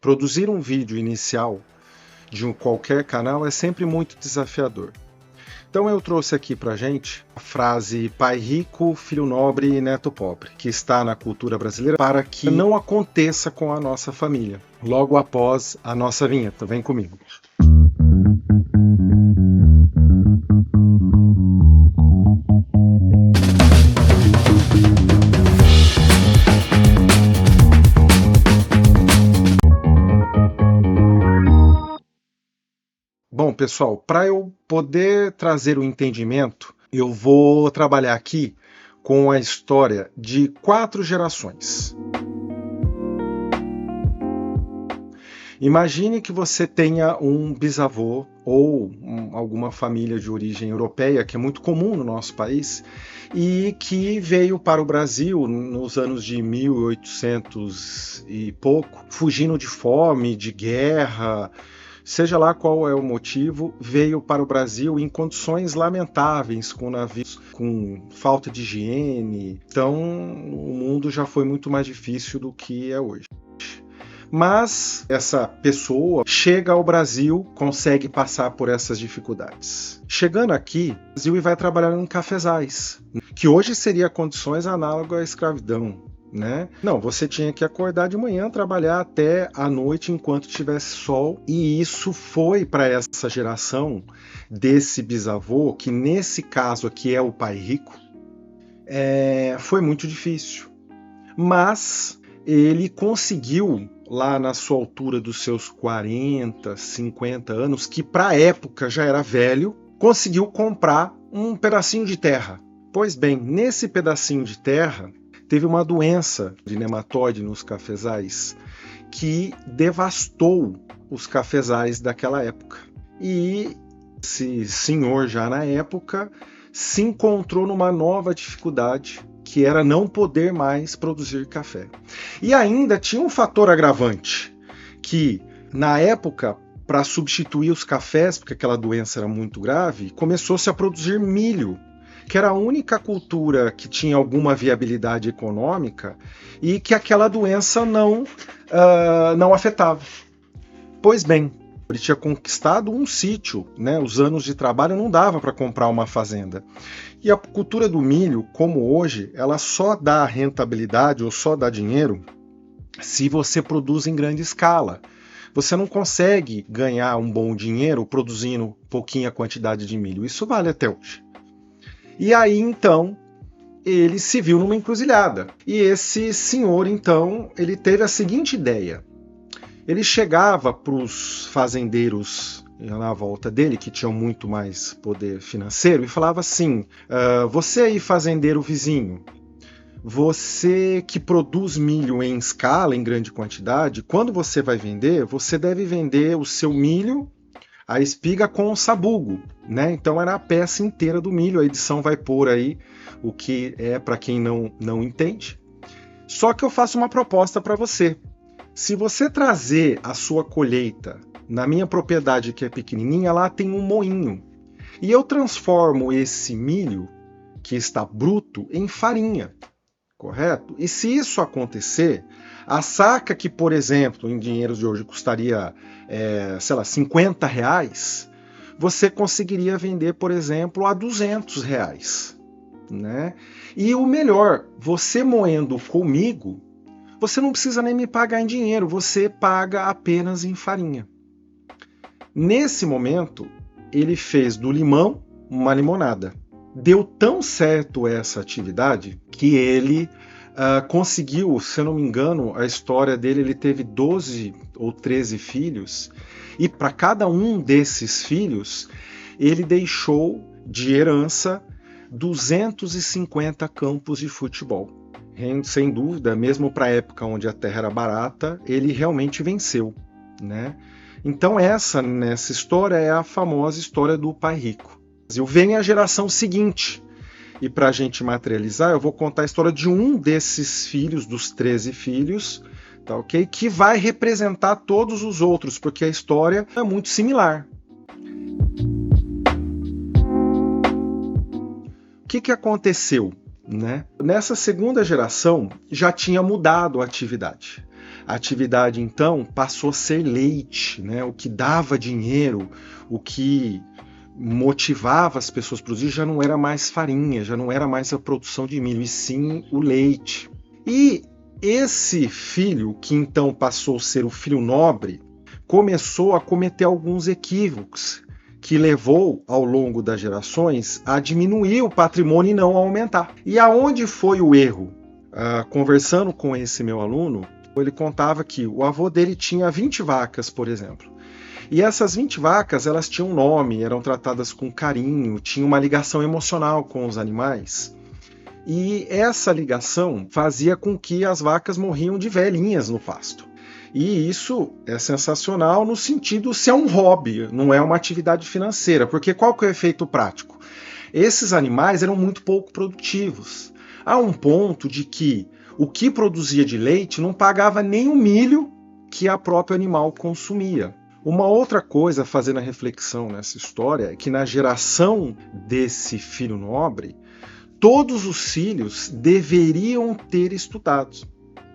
Produzir um vídeo inicial de qualquer canal é sempre muito desafiador. Então eu trouxe aqui pra gente a frase pai rico, filho nobre e neto pobre, que está na cultura brasileira para que não aconteça com a nossa família. Logo após a nossa vinheta, vem comigo. Bom, pessoal, para eu poder trazer o entendimento, eu vou trabalhar aqui com a história de 4 gerações. Imagine que você tenha um bisavô ou alguma família de origem europeia, que é muito comum no nosso país, e que veio para o Brasil nos anos de 1800 e pouco, fugindo de fome, de guerra. Seja lá qual é o motivo, veio para o Brasil em condições lamentáveis, com navios com falta de higiene. Então, o mundo já foi muito mais difícil do que é hoje. Mas essa pessoa chega ao Brasil, consegue passar por essas dificuldades. Chegando aqui, o Brasil vai trabalhar em cafezais, que hoje seria condições análogas à escravidão. Né? Não, você tinha que acordar de manhã, trabalhar até a noite enquanto tivesse sol, e isso foi para essa geração desse bisavô, que nesse caso aqui é o pai rico, foi muito difícil. Mas ele conseguiu, lá na sua altura dos seus 40, 50 anos, que para a época já era velho, conseguiu comprar um pedacinho de terra. Pois bem, nesse pedacinho de terra, teve uma doença de nematóide nos cafezais que devastou os cafezais daquela época. E esse senhor, já na época, se encontrou numa nova dificuldade, que era não poder mais produzir café. E ainda tinha um fator agravante, que na época, para substituir os cafés, porque aquela doença era muito grave, começou-se a produzir milho, que era a única cultura que tinha alguma viabilidade econômica e que aquela doença não afetava. Pois bem, ele tinha conquistado um sítio, né? Os anos de trabalho não dava para comprar uma fazenda. E a cultura do milho, como hoje, ela só dá rentabilidade ou só dá dinheiro se você produz em grande escala. Você não consegue ganhar um bom dinheiro produzindo pouquinha quantidade de milho. Isso vale até hoje. E aí, então, ele se viu numa encruzilhada. E esse senhor, então, ele teve a seguinte ideia. Ele chegava para os fazendeiros na volta dele, que tinham muito mais poder financeiro, e falava assim, você aí, fazendeiro vizinho, você que produz milho em escala, em grande quantidade, quando você vai vender, você deve vender o seu milho, a espiga com o sabugo, né? Então era a peça inteira do milho, a edição vai pôr aí o que é para quem não entende. Só que eu faço uma proposta para você. Se você trazer a sua colheita na minha propriedade que é pequenininha, lá tem um moinho. E eu transformo esse milho que está bruto em farinha, correto? E se isso acontecer, a saca que, por exemplo, em dinheiros de hoje custaria, R$50, você conseguiria vender, por exemplo, a R$200. Né? E o melhor, você moendo comigo, você não precisa nem me pagar em dinheiro, você paga apenas em farinha. Nesse momento, ele fez do limão uma limonada. Deu tão certo essa atividade que ele conseguiu, se eu não me engano, a história dele, ele teve 12 ou 13 filhos, e para cada um desses filhos, ele deixou de herança 250 campos de futebol. Sem dúvida, mesmo para a época onde a terra era barata, ele realmente venceu, né? Então nessa história é a famosa história do pai rico. Vem a geração seguinte, e para a gente materializar, eu vou contar a história de um desses filhos, dos 13 filhos, tá, ok? Que vai representar todos os outros, porque a história é muito similar. O que aconteceu? Né? Nessa segunda geração já tinha mudado a atividade. A atividade, então, passou a ser leite, né? O que dava dinheiro, o que motivava as pessoas a produzir já não era mais farinha, já não era mais a produção de milho, e sim o leite. E esse filho, que então passou a ser o filho nobre, começou a cometer alguns equívocos, que levou, ao longo das gerações, a diminuir o patrimônio e não a aumentar. E aonde foi o erro? Conversando com esse meu aluno, ele contava que o avô dele tinha 20 vacas, por exemplo. E essas 20 vacas, elas tinham nome, eram tratadas com carinho, tinham uma ligação emocional com os animais. E essa ligação fazia com que as vacas morriam de velhinhas no pasto. E isso é sensacional no sentido se é um hobby, não é uma atividade financeira, porque qual que é o efeito prático? Esses animais eram muito pouco produtivos, a um ponto de que o que produzia de leite não pagava nem o milho que a própria animal consumia. Uma outra coisa, fazendo a reflexão nessa história, é que na geração desse filho nobre, todos os filhos deveriam ter estudado.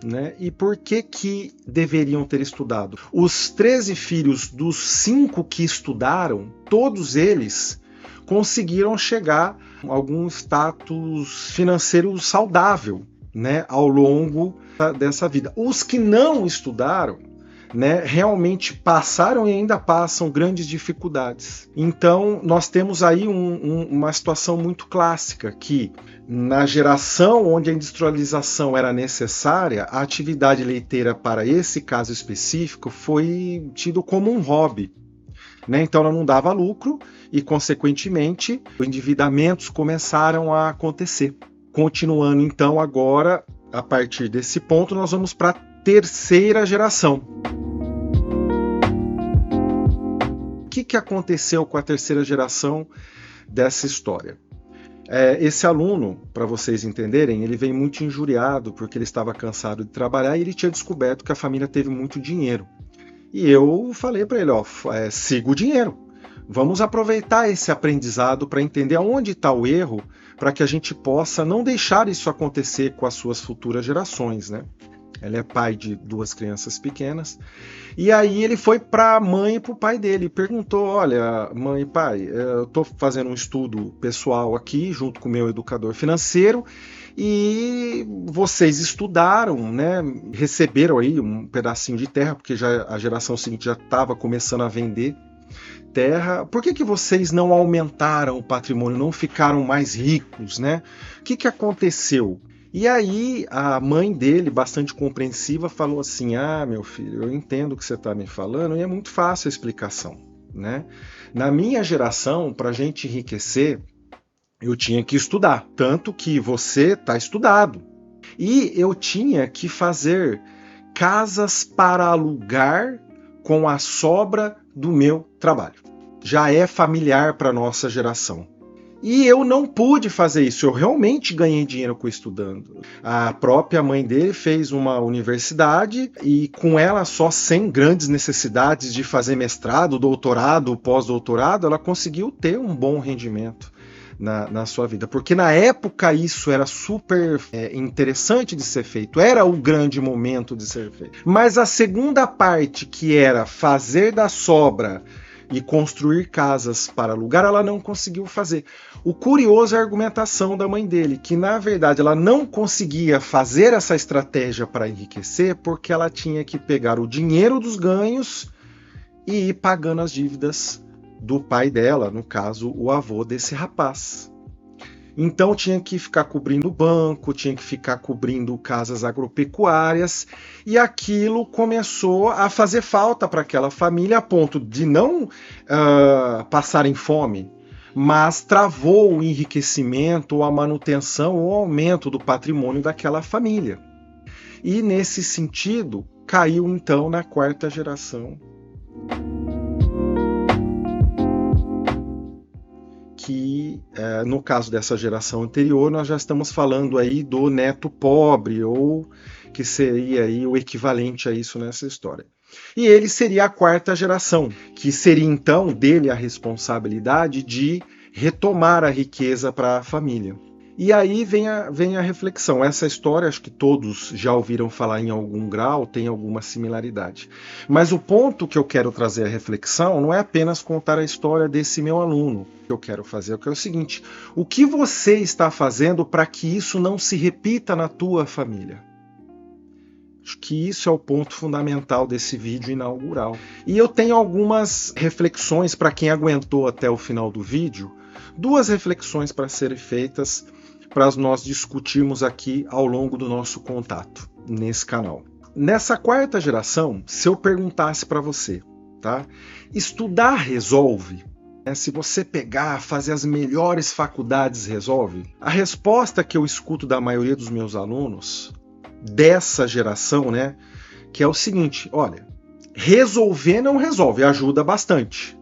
Né? E por que deveriam ter estudado? Os 13 filhos dos 5 que estudaram, todos eles conseguiram chegar a algum status financeiro saudável, né, ao longo dessa vida. Os que não estudaram, né, realmente passaram e ainda passam grandes dificuldades. Então, nós temos aí uma situação muito clássica, que na geração onde a industrialização era necessária, a atividade leiteira para esse caso específico foi tido como um hobby. Né? Então, ela não dava lucro e, consequentemente, endividamentos começaram a acontecer. Continuando, então, agora, a partir desse ponto, nós vamos para a terceira geração. O que aconteceu com a terceira geração dessa história? Esse aluno, para vocês entenderem, ele veio muito injuriado porque ele estava cansado de trabalhar e ele tinha descoberto que a família teve muito dinheiro. E eu falei para ele, siga o dinheiro. Vamos aproveitar esse aprendizado para entender aonde está o erro, para que a gente possa não deixar isso acontecer com as suas futuras gerações, né? Ele é pai de 2 crianças pequenas. E aí ele foi para a mãe e para o pai dele e perguntou, olha, mãe e pai, eu estou fazendo um estudo pessoal aqui, junto com o meu educador financeiro, e vocês estudaram, né, receberam aí um pedacinho de terra, porque já, a geração seguinte já estava começando a vender terra. Por que vocês não aumentaram o patrimônio, não ficaram mais ricos, né? O que aconteceu? E aí a mãe dele, bastante compreensiva, falou assim, meu filho, eu entendo o que você está me falando e é muito fácil a explicação, né? Na minha geração, para a gente enriquecer, eu tinha que estudar, tanto que você está estudado. E eu tinha que fazer casas para alugar com a sobra do meu trabalho. Já é familiar para a nossa geração. E eu não pude fazer isso, eu realmente ganhei dinheiro com estudando. A própria mãe dele fez uma universidade e com ela só sem grandes necessidades de fazer mestrado, doutorado, pós-doutorado, ela conseguiu ter um bom rendimento na sua vida. Porque na época isso era super interessante de ser feito, era o grande momento de ser feito. Mas a segunda parte, que era fazer da sobra e construir casas para alugar, ela não conseguiu fazer. O curioso é a argumentação da mãe dele, que na verdade ela não conseguia fazer essa estratégia para enriquecer porque ela tinha que pegar o dinheiro dos ganhos e ir pagando as dívidas do pai dela, no caso o avô desse rapaz. Então tinha que ficar cobrindo banco, tinha que ficar cobrindo casas agropecuárias, e aquilo começou a fazer falta para aquela família a ponto de não passarem fome, mas travou o enriquecimento, a manutenção, o aumento do patrimônio daquela família. E nesse sentido, caiu então na quarta geração, que no caso dessa geração anterior, nós já estamos falando aí do neto pobre, ou que seria aí o equivalente a isso nessa história. E ele seria a quarta geração, que seria então dele a responsabilidade de retomar a riqueza para a família. E aí vem a reflexão. Essa história, acho que todos já ouviram falar em algum grau, tem alguma similaridade. Mas o ponto que eu quero trazer à reflexão não é apenas contar a história desse meu aluno. Que eu quero fazer é o seguinte: o que você está fazendo para que isso não se repita na tua família? Acho que isso é o ponto fundamental desse vídeo inaugural. E eu tenho algumas reflexões para quem aguentou até o final do vídeo, duas reflexões para serem feitas para nós discutirmos aqui ao longo do nosso contato nesse canal. Nessa quarta geração, se eu perguntasse para você, tá? Estudar resolve? Se você pegar, fazer as melhores faculdades resolve? A resposta que eu escuto da maioria dos meus alunos dessa geração, né, que é o seguinte: olha, resolver não resolve, ajuda bastante.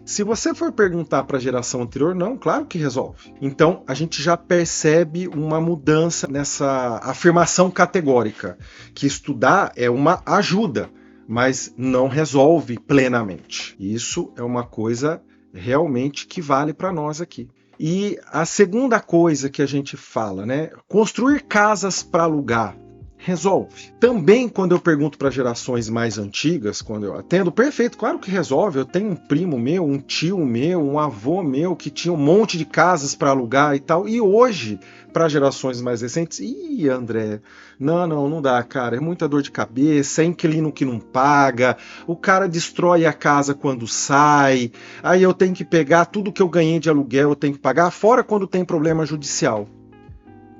Se você for perguntar para a geração anterior, não, claro que resolve. Então, a gente já percebe uma mudança nessa afirmação categórica, que estudar é uma ajuda, mas não resolve plenamente. Isso é uma coisa realmente que vale para nós aqui. E a segunda coisa que a gente fala, né, construir casas para alugar. Resolve. Também quando eu pergunto para gerações mais antigas, quando eu atendo, perfeito, claro que resolve. Eu tenho um primo meu, um tio meu, um avô meu que tinha um monte de casas para alugar e tal. E hoje, para gerações mais recentes, André, não dá, cara, é muita dor de cabeça, é inquilino que não paga, o cara destrói a casa quando sai, aí eu tenho que pegar tudo que eu ganhei de aluguel, eu tenho que pagar, fora quando tem problema judicial.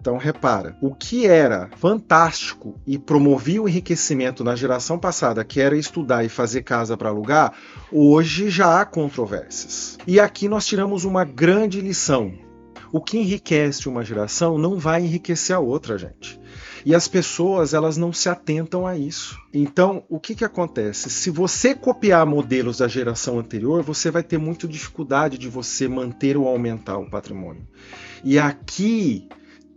Então repara, o que era fantástico e promovia o enriquecimento na geração passada, que era estudar e fazer casa para alugar, hoje já há controvérsias. E aqui nós tiramos uma grande lição. O que enriquece uma geração não vai enriquecer a outra, gente. E as pessoas, elas não se atentam a isso. Então, o que acontece? Se você copiar modelos da geração anterior, você vai ter muita dificuldade de você manter ou aumentar o patrimônio. E aqui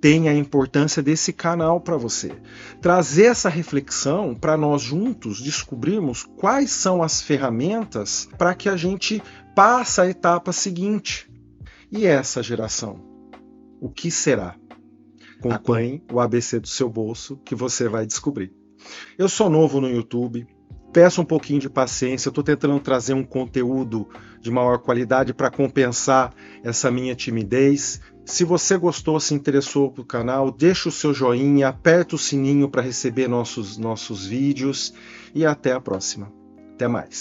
tem a importância desse canal para você. Trazer essa reflexão para nós juntos descobrirmos quais são as ferramentas para que a gente passe a etapa seguinte. E essa geração? O que será? Acompanhe o ABC do seu bolso que você vai descobrir. Eu sou novo no YouTube. Peço um pouquinho de paciência, eu estou tentando trazer um conteúdo de maior qualidade para compensar essa minha timidez. Se você gostou, se interessou pelo canal, deixa o seu joinha, aperta o sininho para receber nossos vídeos e até a próxima. Até mais.